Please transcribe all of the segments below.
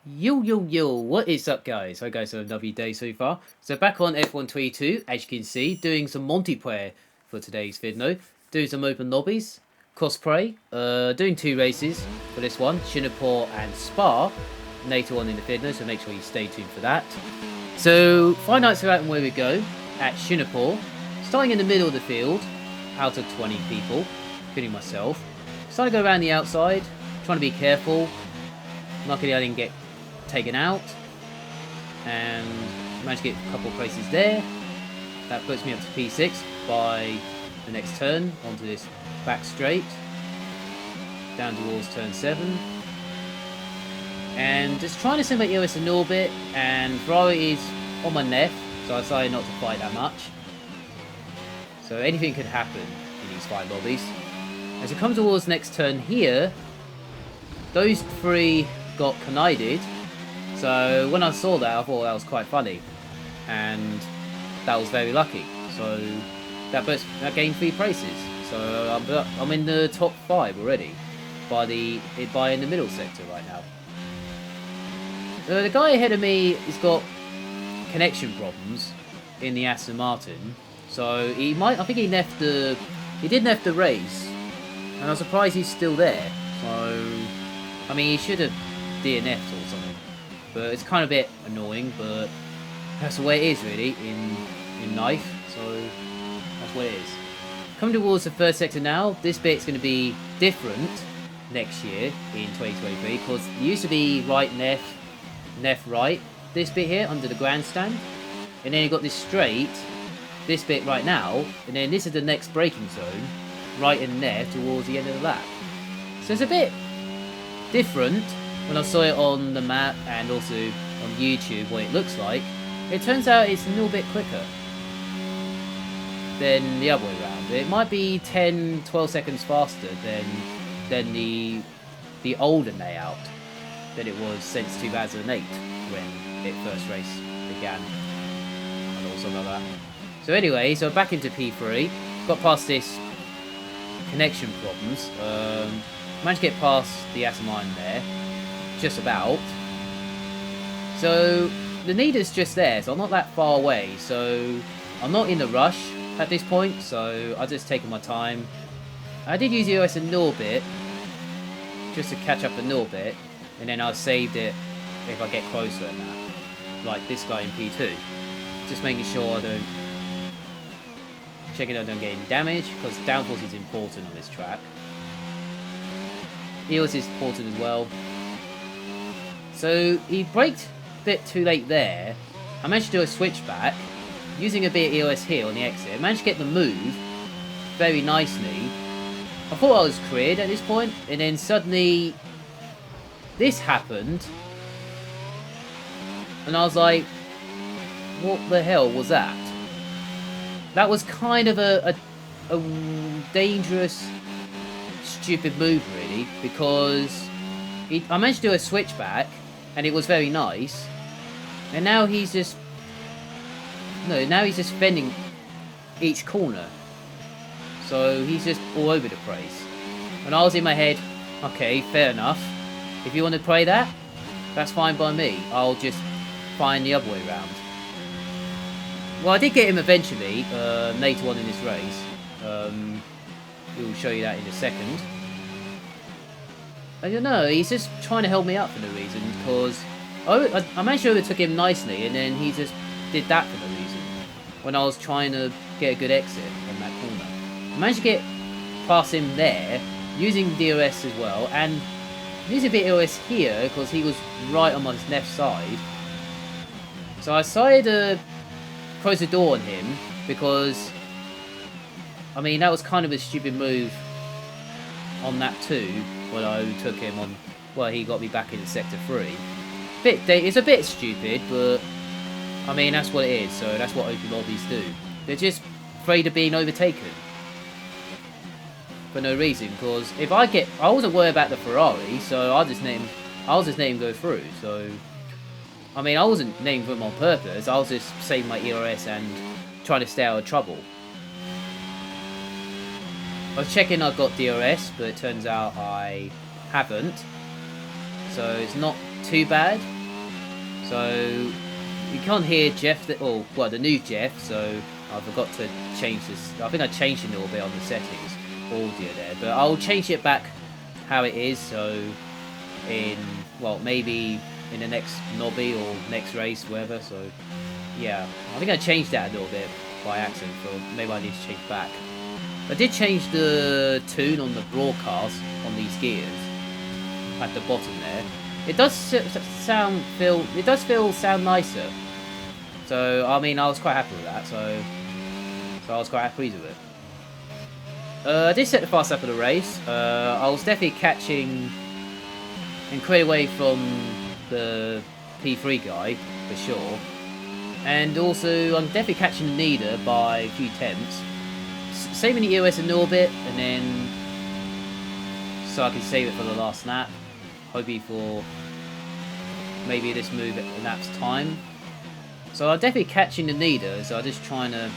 Yo, what is up guys? Hope guys have a lovely day so far. So back on F122, as you can see, doing some multiplayer for today's video. Doing some open lobbies, cosplay, doing two races for this one, Singapore and Spa, later on in the video, so make sure you stay tuned for that. So, 5 nights are out and where we go, at Singapore, starting in the middle of the field, out of 20 people, including myself. Starting to go around the outside, trying to be careful. Luckily I didn't get taken out, and managed to get a couple of places there. That puts me up to P6 by the next turn onto this back straight down towards turn 7, and just trying to simulate EOS a little bit, and Ferrari is on my left, so I decided not to fight that much, so anything could happen in these 5 lobbies. As it comes towards next turn here, those 3 got collided. So when I saw that, I thought that was quite funny, and that was very lucky. So that gained 3 places. So I'm in the top 5 already by in the middle sector right now. The guy ahead of me has got connection problems in the Aston Martin, so I think he did left the race, and I'm surprised he's still there. So I mean, he should have DNF'd or something. But it's kind of a bit annoying, but that's the way it is really in life, so that's what it is. Coming towards the first sector now, this bit's going to be different next year in 2023, because it used to be right, left, right, this bit here under the grandstand, and then you got this straight, this bit right now, and then this is the next braking zone, right and left towards the end of the lap. So it's a bit different. When I saw it on the map and also on YouTube what it looks like, it turns out it's a little bit quicker than the other way around. It might be 10-12 seconds faster than the older layout that it was since 2008 when it first race began and also like that. So anyway, so back into P3, got past this connection problems, managed to get past the Aston Martin there. Just about. So the leader's just there, so I'm not that far away, so I'm not in a rush at this point, so I've just taken my time. I did use EOS a little bit just to catch up a little bit, and then I saved it if I get closer than that, like this guy in P2, just making sure I don't get any damage, because downforce is important on this track. EOS is important as well. So he braked a bit too late there. I managed to do a switchback using a bit of EOS here on the exit. I managed to get the move very nicely. I thought I was cleared at this point, and then suddenly this happened, and I was like, what the hell was that? That was kind of a dangerous, stupid move really, because I managed to do a switchback, and it was very nice, and now he's just fending each corner, so he's just all over the place. And I was in my head, okay, fair enough, if you want to play that, that's fine by me, I'll just find the other way around. Well, I did get him eventually, later on in this race. We'll show you that in a second. I don't know, he's just trying to help me out for no reason, because I managed to overtook him nicely, and then he just did that for no reason, when I was trying to get a good exit on that corner. I managed to get past him there, using DOS as well, and using a bit of DOS here, because he was right on my left side. So I decided to close the door on him, because, I mean, that was kind of a stupid move on that too, when I took him on, well, he got me back in sector 3. It's a bit stupid, but I mean, that's what it is, so that's what open lobbies do. They're just afraid of being overtaken for no reason, because if I wasn't worried about the Ferrari, so I'll just let him go through. So I mean, I wasn't letting him on purpose, I was just saving my ERS and trying to stay out of trouble. I was checking I've got DRS, but it turns out I haven't. So it's not too bad. So you can't hear Jeff, the new Jeff, so I forgot to change this. I think I changed it a little bit on the settings, audio there, but I'll change it back how it is, so maybe in the next lobby or next race, whatever, so yeah. I think I changed that a little bit by accident, so maybe I need to change back. I did change the tune on the broadcast on these gears at the bottom there. It does sound nicer. So I mean, I was quite happy with that. So I was quite happy with it. I did set the fast lap of the race. I was definitely catching and clear away from the P3 guy for sure. And also, I'm definitely catching the leader by a few tenths. Saving the EOS a little bit, and then so I can save it for the last lap. Hoping for maybe this move at the lap's time. So I'm definitely catching the leader, so I'm just trying to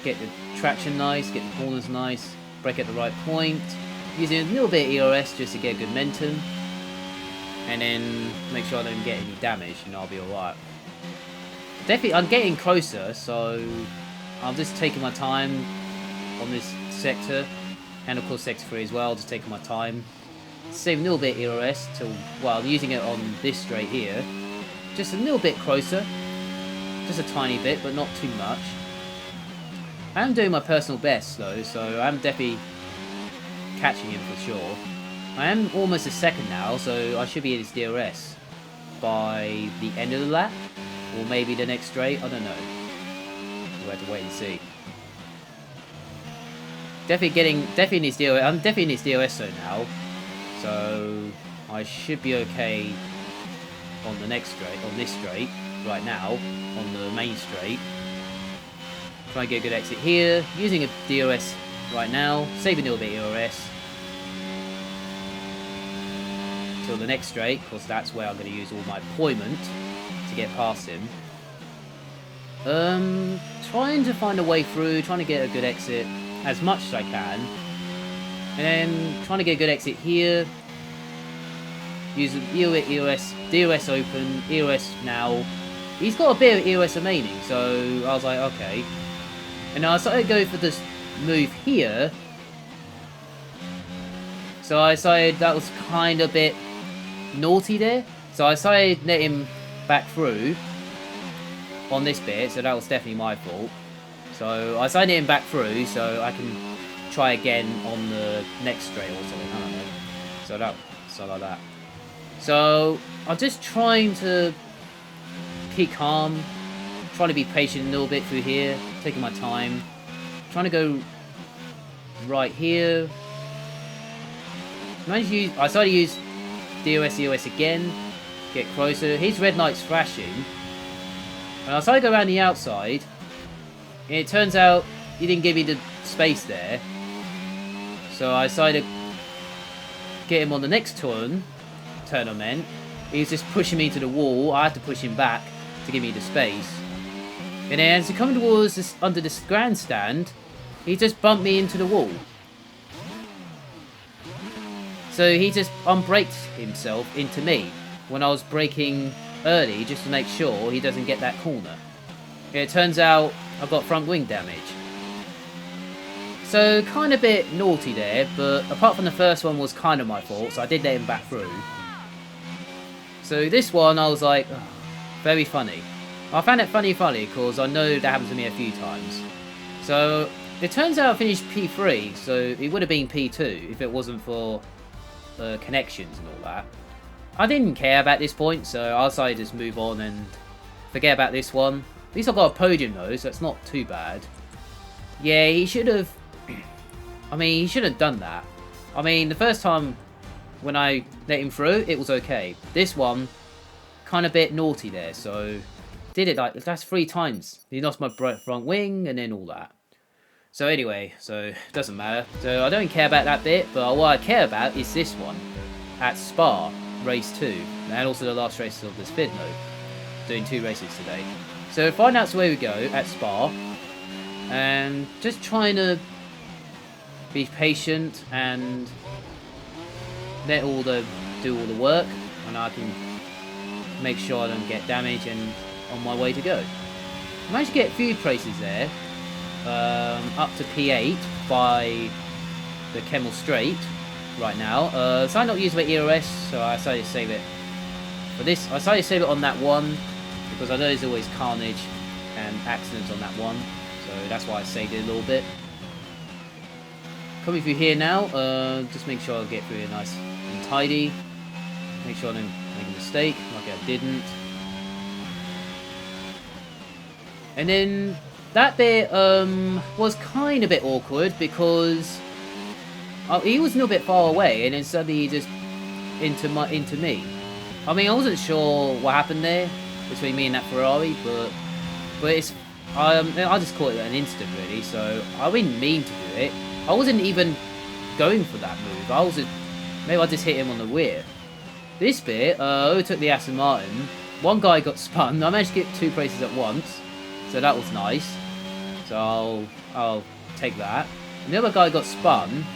get the traction nice, get the corners nice, brake at the right point, using a little bit of EOS just to get good momentum, and then make sure I don't get any damage, and I'll be alright. Definitely, I'm getting closer, so I'm just taking my time on this sector, and of course sector 3 as well, just taking my time. Save a little bit of EOS till, well, using it on this straight here, just a little bit closer, just a tiny bit, but not too much. I am doing my personal best though, so I'm definitely catching him for sure. I am almost a second now, so I should be in his DRS by the end of the lap, or maybe the next straight, I don't know. We'll have to wait and see. Definitely in his DRS, I'm definitely in his DRS zone now, so I should be okay on the next straight, on this straight, right now, on the main straight. Try and get a good exit here, using a DRS right now, saving a little bit of EOS. Till the next straight, because that's where I'm going to use all my employment to get past him. Trying to find a way through, trying to get a good exit as much as I can. And then trying to get a good exit here. Using EOS, DRS open, EOS now. He's got a bit of EOS remaining, so I was like, okay. And I started to go for this move here. So I decided that was kind of a bit naughty there. So I decided to let him back through on this bit, so that was definitely my fault. So I decided to let him back through so I can try again on the next straight or something, I don't know. So like that. So I'm just trying to keep calm, trying to be patient a little bit through here, taking my time, trying to go right here. I decided to use DOS EOS again, get closer. His red light's flashing, and I decided to go around the outside, and it turns out he didn't give me the space there. So I decided to get him on the next turn I meant. He was just pushing me to the wall. I had to push him back to give me the space. And then as he coming towards this, under this grandstand, he just bumped me into the wall. So he just unbraked himself into me when I was braking early just to make sure he doesn't get that corner. And it turns out I've got front wing damage. So kind of a bit naughty there, but apart from the first one was kind of my fault, so I did let him back through. So this one I was like, oh, very funny. I found it funny because I know that happened to me a few times. So it turns out I finished P3, so it would have been P2 if it wasn't for connections and all that. I didn't care about this point, so I decided to just move on and forget about this one. At least I got a podium though, so it's not too bad. Yeah, he should have... I mean, he should have done that. I mean, the first time when I let him through, it was okay. This one, kind of a bit naughty there, so... Did it like, that's 3 times. He lost my front wing and then all that. So anyway, so it doesn't matter. So I don't care about that bit, but what I care about is this one. At Spa, race 2. And also the last race of the Speed mode. Doing 2 races today. So find out where we go at Spa. And just trying to be patient and let do all the work. And I can make sure I don't get damage and on my way to go. I managed to get a few places there, up to P8 by the Kemmel Strait right now. So I'm not using my ERS, so I decided to save it for this. I decided to save it on that one because I know there's always carnage and accidents on that one, so that's why I saved it a little bit. Coming through here now, just make sure I get through it nice and tidy. Make sure I don't make a mistake, like I didn't. And then that bit was kind of a bit awkward because he was a little bit far away, and then suddenly he just into me. I mean, I wasn't sure what happened there between me and that Ferrari, but it's I just caught it at an instant really. So I didn't mean to do it. I wasn't even going for that move. Maybe I just hit him on the rear. This bit, I overtook the Aston Martin. One guy got spun. I managed to get 2 places at once, so that was nice. So I'll take that. And the other guy got spun.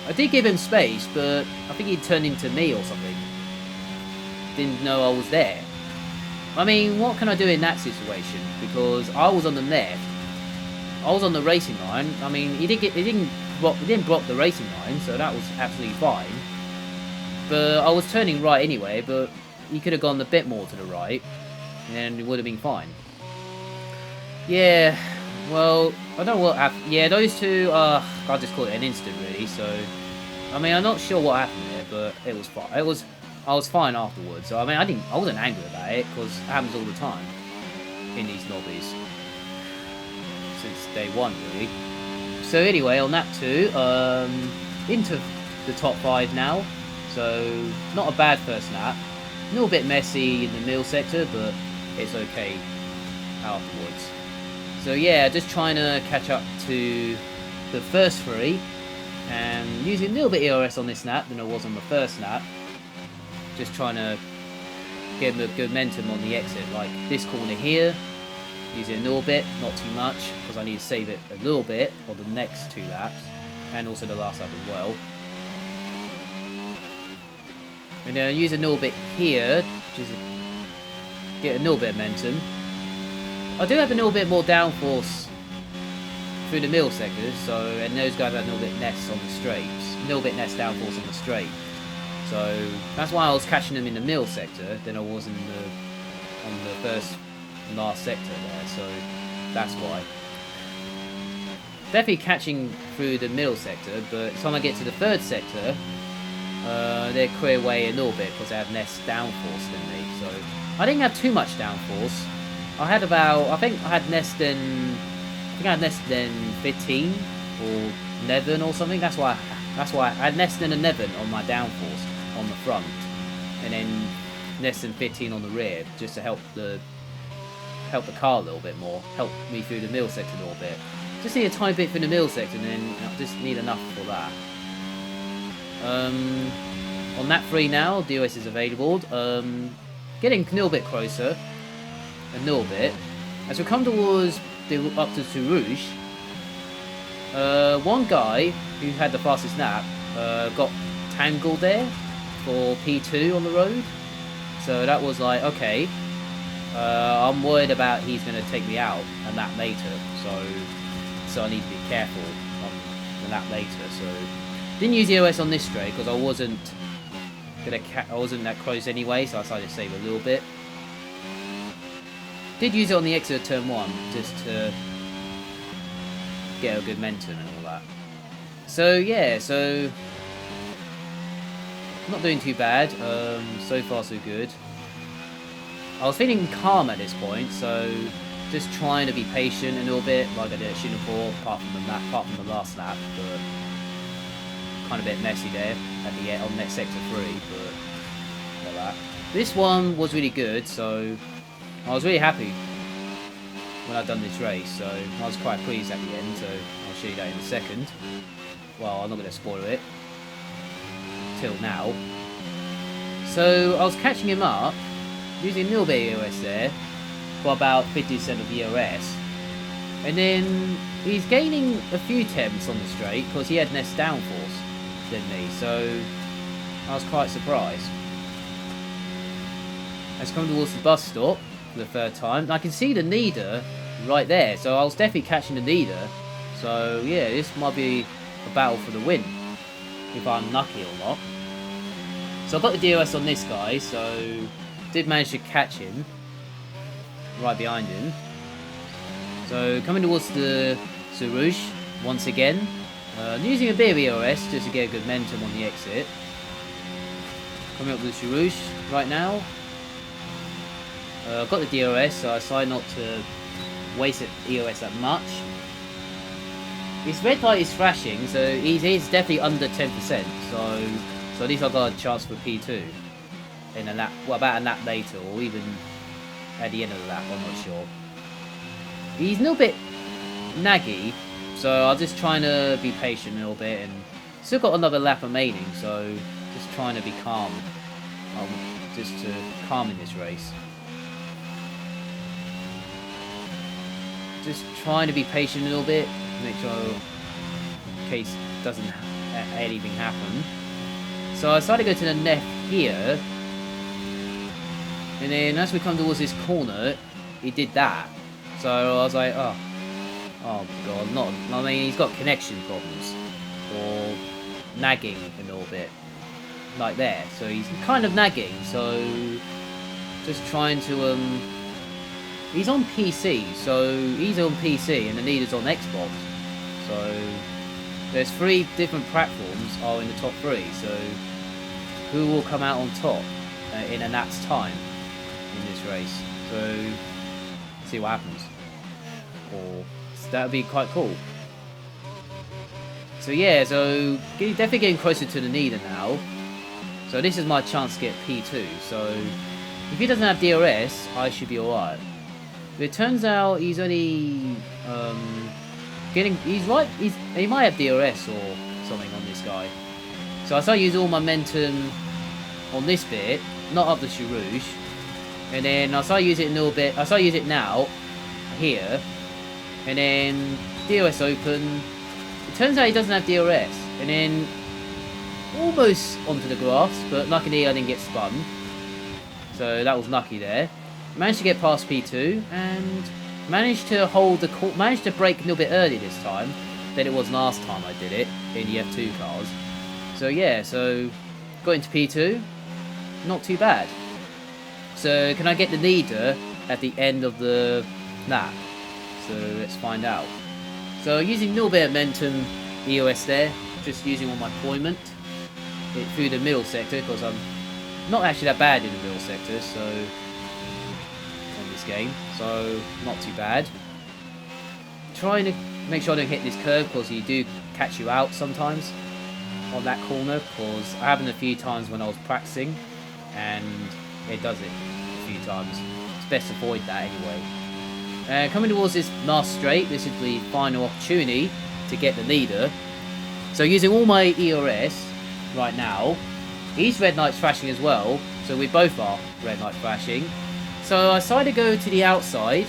I did give him space, but I think he turned into me or something. Didn't know I was there. I mean, what can I do in that situation? Because I was on the left. I was on the racing line. I mean, he didn't block the racing line, so that was absolutely fine. But I was turning right anyway, but he could have gone a bit more to the right, and it would have been fine. Yeah, well, I don't know what happened. Yeah, those two, I just call it an instant really, so... I mean, I'm not sure what happened there, but it was fine. I was fine afterwards. So, I mean, I wasn't angry about it, because it happens all the time in these lobbies. Since day one, really. So anyway, on that too, into the top 5 now. So not a bad first lap. A little bit messy in the middle sector, but it's okay afterwards. So yeah, just trying to catch up to the first 3, and using a little bit ERS on this lap than I was on the first lap. Just trying to get a good momentum on the exit, like this corner here. Using a little bit, not too much, because I need to save it a little bit for the next 2 laps, and also the last lap as well. And then use a little bit here, just get a little bit of momentum. I do have a little bit more downforce through the middle sectors, so, and those guys have a little bit less on the straights, a little bit less downforce on the straight. So that's why I was catching them in the middle sector than I was on the first. Last sector there, so that's why. Definitely catching through the middle sector, but time I get to the 3rd sector, they clear away a little bit because they have less downforce than me. So I didn't have too much downforce. I had about, I think I had less than 15 or 11 or something. That's why I had less than 11 on my downforce on the front, and then less than 15 on the rear, just to help the car a little bit more, help me through the middle sector a little bit. Just need a tiny bit for the middle sector, and then I just need enough for that. On that 3 now, DOS is available. Getting a little bit closer, a little bit. As we come towards up to Rouge, one guy who had the fastest lap got tangled there for P2 on the road. So that was like, okay. I'm worried about he's going to take me out and that later, so I need to be careful on that later. So didn't use EOS on this straight because I wasn't that close anyway, so I decided to save a little bit. Did use it on the exit of turn 1 just to get a good momentum and all that. So yeah, so not doing too bad. So far so good. I was feeling calm at this point, so just trying to be patient a little bit, like I did at Singapore, apart from the last lap, but kind of a bit messy there at the end on that sector 3, but like that. This one was really good, so I was really happy when I'd done this race, so I was quite pleased at the end, so I'll show you that in a second. Well, I'm not going to spoil it till now. So I was catching him up, using a little bit of EOS there, for about 50% of EOS. And then he's gaining a few temps on the straight because he had less downforce than me, so I was quite surprised. It's coming towards the bus stop for the third time. And I can see the leader right there, so I was definitely catching the leader. So yeah, this might be a battle for the win, if I'm lucky or not. So I got the DOS on this guy, so did manage to catch him right behind him. So coming towards the Surush once again, using a bit of EOS just to get a good momentum on the exit. Coming up with the Surush right now. I've got the DOS, so I decided not to waste EOS that much. His red light is flashing, so he's definitely under 10%. So at least I got a chance for P2 in a lap. Well, about a lap later, or even at the end of the lap. I'm not sure. He's a little bit naggy, so I'm just trying to be patient a little bit, and still got another lap remaining. So just trying to be calm, just to calm in this race. Just trying to be patient a little bit, make sure in case anything happen. So I decided to go to the left here, and then as we come towards this corner, he did that. So I was like, oh god, I mean, he's got connection problems, or nagging a little bit, like there. So he's kind of nagging, so just trying to, he's on PC, so he's on PC, and the leader's on Xbox. So there's 3 different platforms are in the top 3, so who will come out on top in a lap's time in this race? So see what happens. Or that would be quite cool. So yeah, so definitely getting closer to the leader now. So this is my chance to get P2. So if he doesn't have DRS, I should be alright. But it turns out he's only he might have DRS or something on this guy. So I started using all my momentum on this bit, not up the Chirouge, and then I started using it a little bit. I started using it now here, and then DRS open. It turns out he doesn't have DRS, and then almost onto the grass, but luckily I didn't get spun. So that was lucky there. Managed to get past P2 and managed to hold the managed to brake a little bit earlier this time than it was last time I did it in the F2 cars. So yeah, so got into P2, not too bad. So can I get the leader at the end of the lap? So let's find out. So using a little bit of momentum EOS there, just using all my deployment through the middle sector, because I'm not actually that bad in the middle sector, so on this game, so not too bad. Trying to make sure I don't hit this curve, because he do catch you out sometimes on that corner, because I happened a few times when I was practicing, and it does it a few times. It's best to avoid that anyway. Coming towards this last straight, this is the final opportunity to get the leader. So using all my ERS right now, he's red light flashing as well, so we both are red light flashing. So I decided to go to the outside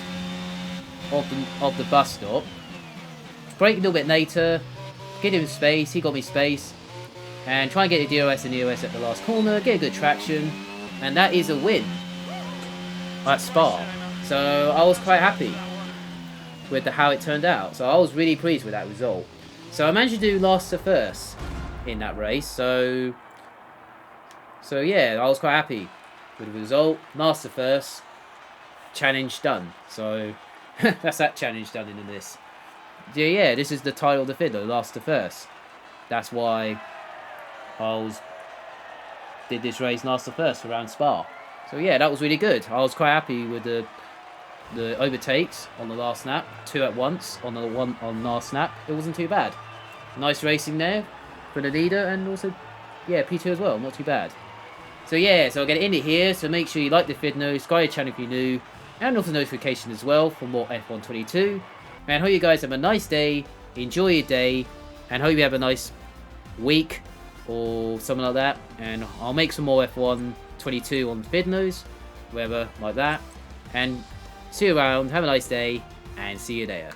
of the bus stop, brake a little bit later, get him space, he got me space, and try and get the DRS and EOS at the last corner, get a good traction, and that is a win at Spa. So I was quite happy with how it turned out. So I was really pleased with that result. So I managed to do last to first in that race. So yeah, I was quite happy with the result. Last to first, challenge done. So that's that challenge done in this. Yeah, this is the title of the fiddler, last to first. That's why did this race last to first around Spa. So yeah, that was really good. I was quite happy with the overtakes on the last lap, 2 at once on the one on last lap. It wasn't too bad. Nice racing there for the leader, and also yeah, P2 as well, not too bad. So yeah, so I'll get it in it here. So make sure you like the video, subscribe to the channel if you're new, and also notification as well for more F122. And hope you guys have a nice day, enjoy your day, and hope you have a nice week or something like that. And I'll make some more F122 on videos, whatever like that. And see you around, have a nice day, and see you later.